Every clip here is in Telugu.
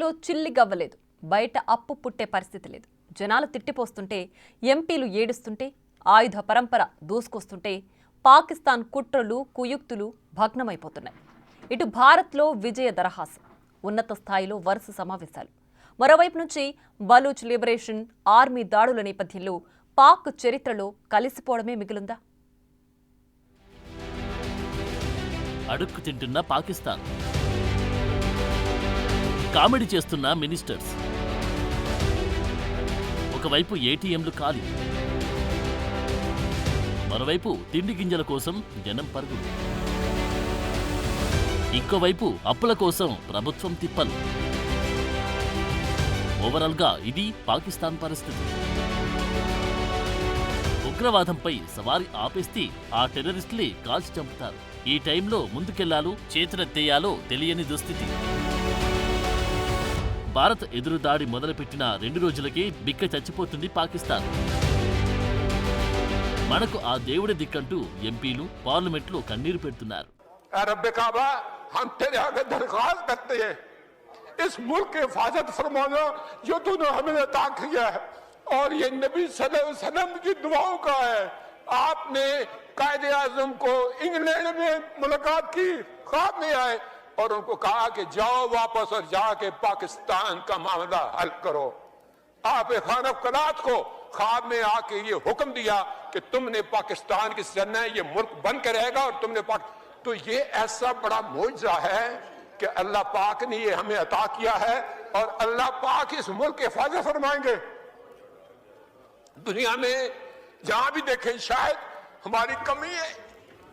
లో చిల్లి గవ్వలేదు. బయట అప్పు పుట్టే పరిస్థితి లేదు. జనాలు తిట్టిపోస్తుంటే, ఎంపీలు ఏడుస్తుంటే, ఆయుధ పరంపర దూసుకొస్తుంటే పాకిస్తాన్ కుట్రలు కుయుక్తులు భగ్నమైపోతున్నాయి. ఇటు భారత్లో విజయ దరహాసం, ఉన్నత స్థాయిలో వరుస సమావేశాలు. మరోవైపు నుంచి బలూచ్ లిబరేషన్ ఆర్మీ దాడుల నేపథ్యంలో పాక్ చరిత్రలో కలిసిపోవడమే మిగిలిందా? అడుక్కు తింటున్న పాకిస్తాన్, కామెడీ చేస్తున్న మినిస్టర్స్, ఒకవైపు ఏటీఎంలు ఖాళీ, మరోవైపు తిండి గింజల కోసం జనం పరుగులు, ఇంకోవైపు అప్పుల కోసం ప్రభుత్వం తిప్పలు. ఓవరాల్ గా ఇది పాకిస్తాన్ పరిస్థితి. ఉగ్రవాదంపై సవారీ ఆపేస్తే ఆ టెర్రరిస్టులే కాల్చి చంపుతారు. ఈ టైంలో ముందుకెళ్లాలో చేతులెత్తేయాలో తెలియని దుస్థితి. భారత్ ఎదురుదాడి మొదలుపెట్టిన 2 రోజులకే బిక్క చచ్చిపోతుంది పాకిస్తాన్. మనకు ఆ దేవుడి దిక్కంటూ ఎంపీలు పార్లమెంట్లో కన్నీరు పెడుతున్నారు. इस मुल्क की हिफाजत फरमाना जो तूने हमें अता किया है और ये नबी सल्लल्लाहु अलैहि वसल्लम की दुआओं का है। आपने कायदे आजम को इंग्लैंड में मुलाकात की, ख्वाब में आए और उनको कहा कि जाओ वापस और जाके पाकिस्तान का मामला हल करो। आप खान कलात को ख्वाब में आके ये हुक्म दिया कि तुमने पाकिस्तान की सरना ये मुल्क बन के रहेगा और तुमने तो ये ऐसा बड़ा मौजज़ा है कि अल्लाह पाक ने ये हमें अता किया है और अल्लाह पाक इस मुल्क की हिफाजत फरमाएंगे। दुनिया में जहां भी देखें शायद हमारी कमी है,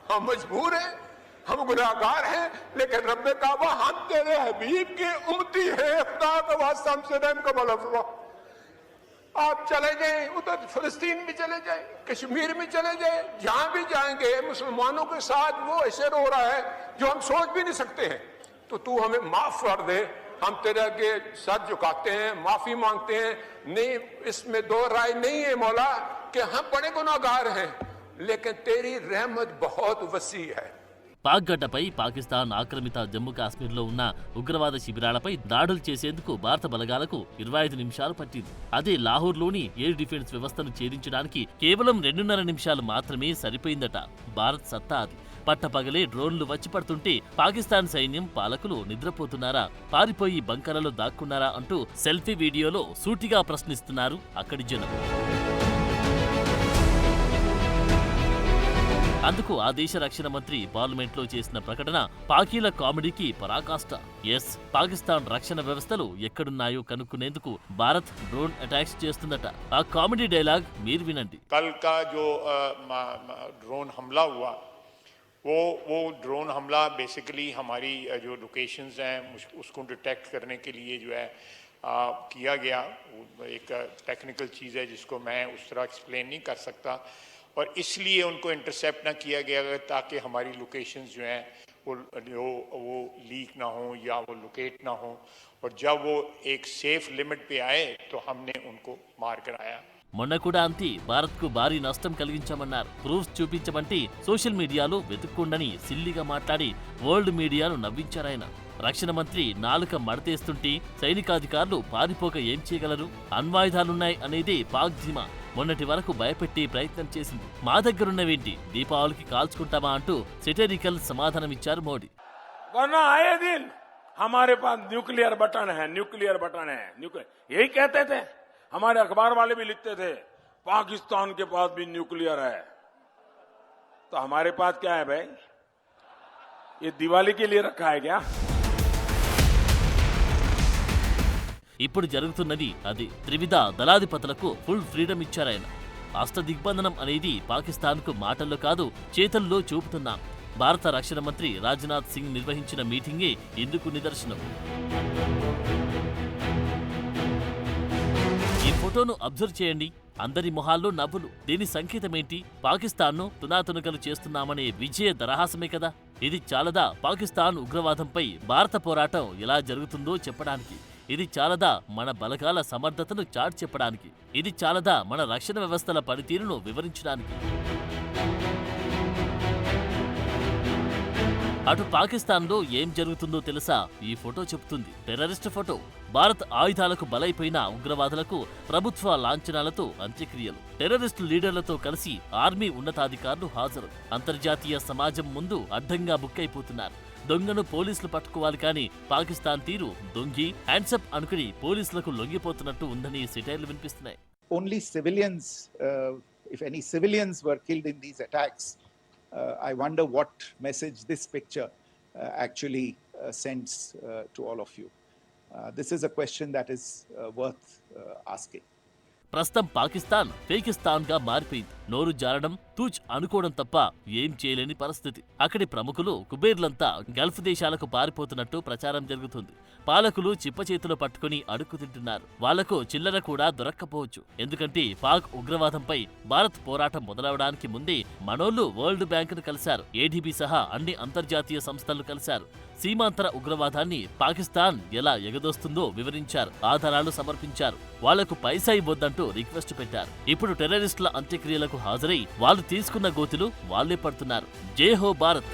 हम मजबूर हैं, हम गुनाहगार हैं, लेकिन रब्बे काबा हम तेरे हबीब के उम्मती हैं, खुदा का वास्ता हमसे रहम का मौला फरमा। आप चले जाएं, उधर फिलिस्तीन में चले जाएं, कश्मीर में चले जाएं, जहां भी जाएंगे मुसलमानों के साथ वो ऐसे रो रहा है जो हम सोच भी नहीं सकते हैं। तो तू हमें माफ कर दे, हम तेरे आगे सर झुकाते हैं, माफी मांगते हैं। नहीं, इसमें दो राय नहीं है मौला कि हम बड़े गुनाहगार हैं, लेकिन तेरी रहमत बहुत वसी है। పాక్ గడ్డపై పాకిస్తాన్ ఆక్రమిత జమ్మూ కాశ్మీర్లో ఉన్న ఉగ్రవాద శిబిరాలపై దాడులు చేసేందుకు భారత బలగాలకు 25 నిమిషాలు పట్టింది. అదే లాహోర్లోని ఎయిర్ డిఫెన్స్ వ్యవస్థను ఛేదించడానికి కేవలం 2.5 నిమిషాలు మాత్రమే సరిపోయిందట. భారత్ సత్తా అది. పట్టపగలే డ్రోన్లు వచ్చి పడుతుంటే పాకిస్తాన్ సైన్యం పాలకులు నిద్రపోతున్నారా, పారిపోయి బంకర్లలో దాక్కున్నారా అంటూ సెల్ఫీ వీడియోలో సూటిగా ప్రశ్నిస్తున్నారు అక్కడి జనం. అందుకు ఆ దేశ రక్షణ మంత్రి పార్లమెంట్లో చేసిన ప్రకటన పాకీల కామెడీకి పరాకాష్ట. ఎస్, పాకిస్తాన్ రక్షణ వ్యవస్థలు ఎక్కడున్నాయో కనుక్కునేందుకు భారత్ డ్రోన్ అటాక్స్ చేస్తుందట. ఆ కామెడీ డైలాగ్ మీరు వినండి. కల్ కా జో డ్రోన్ హమ్లా హువా वो ड्रोन हमला बेसिकली हमारी जो लोकेशंस हैं उसको डिटेक्ट करने के लिए जो है किया गया। एक टेक्निकल चीज़ है जिसको मैं उस तरह एक्सप्लेन नहीं कर सकता और इसलिए उनको इंटरसेप्ट ना किया गया ताकि हमारी लोकेशंस जो हैं वो लीक ना हो या वो लोकेट ना हो, और जब वो एक सेफ लिमिट पे आए तो हमने उनको मार कराया। మొన్న కూడా అంతే, భారత్కు భారీ నష్టం కలిగించామన్నారు. ప్రూఫ్స్ చూపించమంటే సోషల్ మీడియాలో వెతుక్కుండని సిల్లిగా మాట్లాడి వరల్డ్ మీడియాను నవ్వించారాయన. రక్షణ మంత్రి నాలుక మడతేస్తుంటే సైనికాధికారులు పారిపోక ఏం చేయగలరు? అణ్వాయుధాలున్నాయి అనేదే పాక్ ధీమా. మొన్నటి వరకు భయపెట్టే ప్రయత్నం చేసింది. మా దగ్గరున్నవేంటి, దీపావళికి కాల్చుకుంటామా అంటూ సెటరికల్ సమాధానమిచ్చారు మోడీ. यही कहते थे, हमारे अखबार वाले भी लिखते थे पाकिस्तान के पास भी न्यूक्लियर है। तो हमारे पास क्या है भाई? ये दिवाली के लिए रखा है क्या? ఇప్పుడు జరుగుతున్నది అదే. త్రివిధ దళాధిపతులకు ఫుల్ ఫ్రీడమ్ ఇచ్చారాయన. అస్త దిగ్బంధనం అనేది పాకిస్తాన్కు మాటల్లో కాదు చేతల్లో చూపుతున్నాం. భారత రక్షణ మంత్రి రాజ్నాథ్ సింగ్ నిర్వహించిన మీటింగే ఇందుకు నిదర్శనం. ఈ ఫోటోను అబ్జర్వ్ చేయండి. అందరి మొహాల్లో నవ్వులు. దీని సంకేతమేంటి? పాకిస్తాన్ను తునాతునకలు చేస్తున్నామనే విజయ దరహాసమే కదా. ఇది చాలదా పాకిస్తాన్ ఉగ్రవాదంపై భారత పోరాటం ఎలా జరుగుతుందో చెప్పడానికి? ఇది చాలదా మన బలగాల సమర్థతను చాటి చెప్పడానికి? ఇది చాలదా మన రక్షణ వ్యవస్థల పనితీరును వివరించడానికి? అటు పాకిస్తాన్లో ఏం జరుగుతుందో తెలుసా? ఈ ఫోటో చెబుతుంది. Terrorist photo. భారత్ ఆయుధాలకు బలైపోయిన ఉగ్రవాదులకు ప్రభుత్వ లాంఛనాలతో అంత్యక్రియలు. టెర్రరిస్టు లీడర్లతో కలిసి ఆర్మీ ఉన్నతాధికారులు హాజరు. అంతర్జాతీయ సమాజం ముందు అడ్డంగా బుక్కైపోతున్నారు. దొంగను పోలీసులు పట్టుకోవాలి కానీ పాకిస్తాన్ తీరు దొంగి హ్యాండ్సప్ అనుకుని పోలీసులకు లొంగిపోతున్నట్టు ఉందని సెటైర్లు వినిపిస్తున్నాయి. Only civilians, if any civilians were killed in these attacks, I wonder what message this picture actually sends to all of you. This is a question that is worth asking. ప్రస్తుతం పాకిస్తాన్ పేకిస్తాన్ గా మారిపోయింది. నోరు జారడం, తూచ్ అనుకోవడం తప్ప ఏం చేయలేని పరిస్థితి. అక్కడి ప్రముఖులు కుబేర్లంతా గల్ఫ్ దేశాలకు పారిపోతున్నట్టు ప్రచారం జరుగుతుంది. పాలకులు చిప్పచేతులు పట్టుకుని అడుక్కు తింటున్నారు. వాళ్లకు చిల్లర కూడా దొరక్కపోవచ్చు. ఎందుకంటే పాక్ ఉగ్రవాదంపై భారత్ పోరాటం మొదలవడానికి ముందే మనోళ్లు వరల్డ్ బ్యాంకును కలిశారు. ఏడీబీ సహా అన్ని అంతర్జాతీయ సంస్థలు కలిశారు. సీమాంతర ఉగ్రవాదాన్ని పాకిస్తాన్ ఎలా ఎగదోస్తుందో వివరించారు. ఆధారాలు సమర్పించారు. వాళ్లకు పైసా ఇవ్వొద్దంటూ రిక్వెస్ట్ పెట్టారు. ఇప్పుడు టెర్రరిస్టుల అంత్యక్రియలకు హాజరై వాళ్ళు తీసుకున్న గోతులు వాళ్లే పడుతున్నారు. జై హో భారత్.